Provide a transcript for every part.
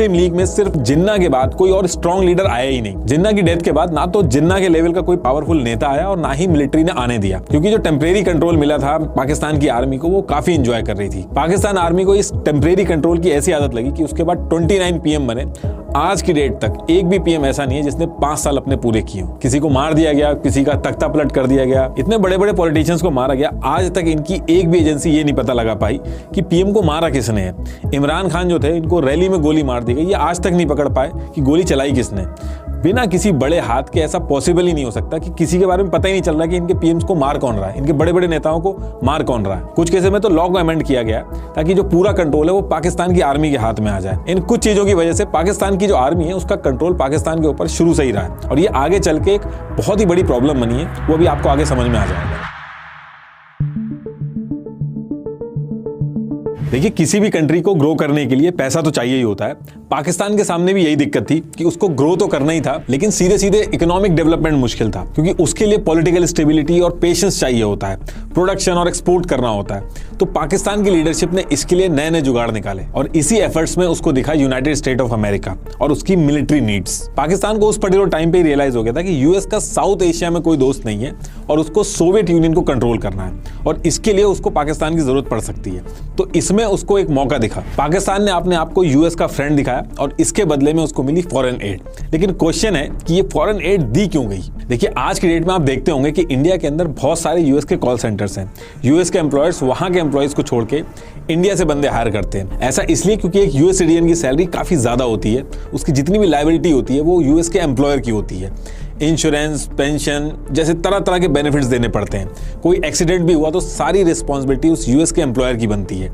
मुस्लिम league में सिर्फ जिन्ना के बाद कोई और स्ट्रॉन्ग लीडर आया ही नहीं। जिन्ना की डेथ के बाद ना तो जिन्ना के लेवल का कोई पावरफुल नेता आया और ना ही मिलिट्री ने आने दिया, क्योंकि जो टेम्परेरी कंट्रोल मिला था पाकिस्तान की आर्मी को वो काफी एंजॉय कर रही थी। पाकिस्तान आर्मी को इस टेम्परेरी कंट्रोल की ऐसी आदत लगी कि उसके बाद 29 पीएम बने। आज की डेट तक एक भी पीएम ऐसा नहीं है जिसने 5 साल अपने पूरे किए हो। किसी को मार दिया गया, किसी का तख्ता पलट कर दिया गया, इतने बड़े बड़े पॉलिटिशियंस को मारा गया। आज तक इनकी एक भी एजेंसी ये नहीं पता लगा पाई कि पीएम को मारा किसने है। इमरान खान जो थे, इनको रैली में गोली मार दी गई, ये आज तक नहीं पकड़ पाए कि गोली चलाई किसने। बिना किसी बड़े हाथ के ऐसा पॉसिबल ही नहीं हो सकता कि किसी के बारे में पता ही नहीं चल रहा कि इनके पीएम्स को मार कौन रहा है, इनके बड़े बड़े नेताओं को मार कौन रहा है। कुछ केसेस में तो लॉ को अमेंड किया गया ताकि जो पूरा कंट्रोल है वो पाकिस्तान की आर्मी के हाथ में आ जाए। इन कुछ चीजों की वजह से पाकिस्तान की जो आर्मी है उसका कंट्रोल पाकिस्तान के ऊपर शुरू से ही रहा है और ये आगे चल के एक बहुत ही बड़ी प्रॉब्लम बनी है, वो भी आपको आगे समझ में आ जाएगा। देखिए, किसी भी कंट्री को ग्रो करने के लिए पैसा तो चाहिए ही होता है। पाकिस्तान के सामने भी यही दिक्कत थी कि उसको ग्रो तो करना ही था, लेकिन सीधे सीधे इकोनॉमिक डेवलपमेंट मुश्किल था, क्योंकि उसके लिए पॉलिटिकल स्टेबिलिटी और पेशेंस चाहिए होता है, प्रोडक्शन और एक्सपोर्ट करना होता है। तो पाकिस्तान की लीडरशिप ने इसके लिए नए नए जुगाड़ निकाले और इसी एफर्ट्स में उसको दिखा यूनाइटेड स्टेट ऑफ अमेरिका और उसकी मिलिट्री नीड्स। पाकिस्तान को उस पर्टिकुलर टाइम पे रियलाइज हो गया था कि यूएस का साउथ एशिया में कोई दोस्त नहीं है और उसको सोवियत यूनियन को कंट्रोल करना है और इसके लिए उसको पाकिस्तान की जरूरत पड़ सकती है। तो इसमें उसको एक मौका दिखा। पाकिस्तान ने अपने आप को यूएस का फ्रेंड दिखाया और इसके बदले में उसको मिली फॉरेन एड। लेकिन क्वेश्चन है कि ये फॉरेन एड दी क्यों गई। देखिए, आज की डेट में आप देखते होंगे कि इंडिया के अंदर बहुत सारे यूएस के कॉल सेंटर्स हैं। यूएस के एम्प्लॉयर्स वहां के एम्प्लॉयज को छोड़ के इंडिया से बंदे हायर करते हैं। ऐसा इसलिए क्योंकि एक यूएस सिटीजन की सैलरी काफी ज्यादा होती है, उसकी जितनी भी लायबिलिटी होती है वो यूएस के एम्प्लॉयर की होती है। इंश्योरेंस, पेंशन जैसे तरह तरह के बेनिफिट्स देने पड़ते हैं। कोई एक्सीडेंट भी हुआ तो सारी रिस्पॉन्सिबिलिटी उस यूएस के एम्प्लॉयर की बनती है।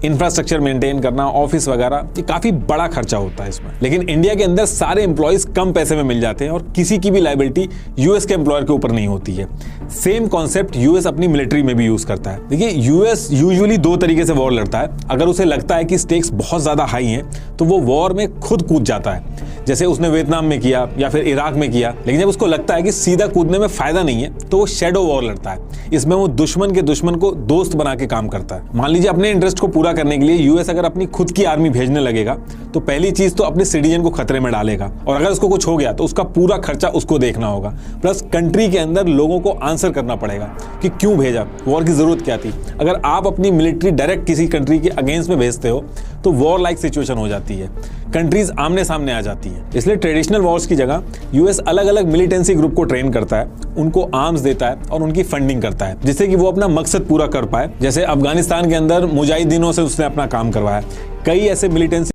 इंफ्रास्ट्रक्चर मेंटेन करना, ऑफिस वगैरह, ये काफी बड़ा खर्चा होता है इसमें। लेकिन इंडिया के अंदर सारे एम्प्लॉयज कम पैसे में मिल जाते हैं और किसी की भी लायबिलिटी यूएस के एम्प्लॉयर के ऊपर नहीं होती है। सेम कॉन्सेप्ट यूएस अपनी मिलिट्री में भी यूज करता है। देखिए, यूएस यूजुअली 2 तरीके से वॉर लड़ता है। अगर उसे लगता है कि स्टेक्स बहुत ज्यादा हाई हैं तो वो वॉर में खुद कूद जाता है, जैसे उसने वियतनाम में किया या फिर इराक में किया। लेकिन जब उसको लगता है कि सीधा कूदने में फायदा नहीं है तो वो शैडो वॉर लड़ता है। इसमें वो दुश्मन के दुश्मन को दोस्त बना के काम करता है। मान लीजिए, अपने इंटरेस्ट को पूरा करने के लिए यूएस अगर अपनी खुद की आर्मी भेजने लगेगा तो पहली चीज तो अपने सिटीजन को खतरे में डालेगा और अगर उसको कुछ हो गया तो उसका पूरा खर्चा उसको देखना होगा। प्लस कंट्री के अंदर लोगों को आंसर करना पड़ेगा कि क्यों भेजा, वॉर की जरूरत क्या थी। अगर आप अपनी मिलिट्री डायरेक्ट किसी कंट्री के अगेंस्ट में भेजते हो तो वॉर लाइक सिचुएशन हो जाती है, कंट्रीज आमने सामने आ जाती है। इसलिए ट्रेडिशनल वॉर्स की जगह यूएस अलग अलग मिलिटेंसी ग्रुप को ट्रेन करता है, उनको आर्म्स देता है और उनकी फंडिंग करता है, जिससे कि वो अपना मकसद पूरा कर पाए। जैसे अफगानिस्तान के अंदर मुजाहिदीनों से उसने अपना काम करवाया। कई ऐसे मिलिटेंसी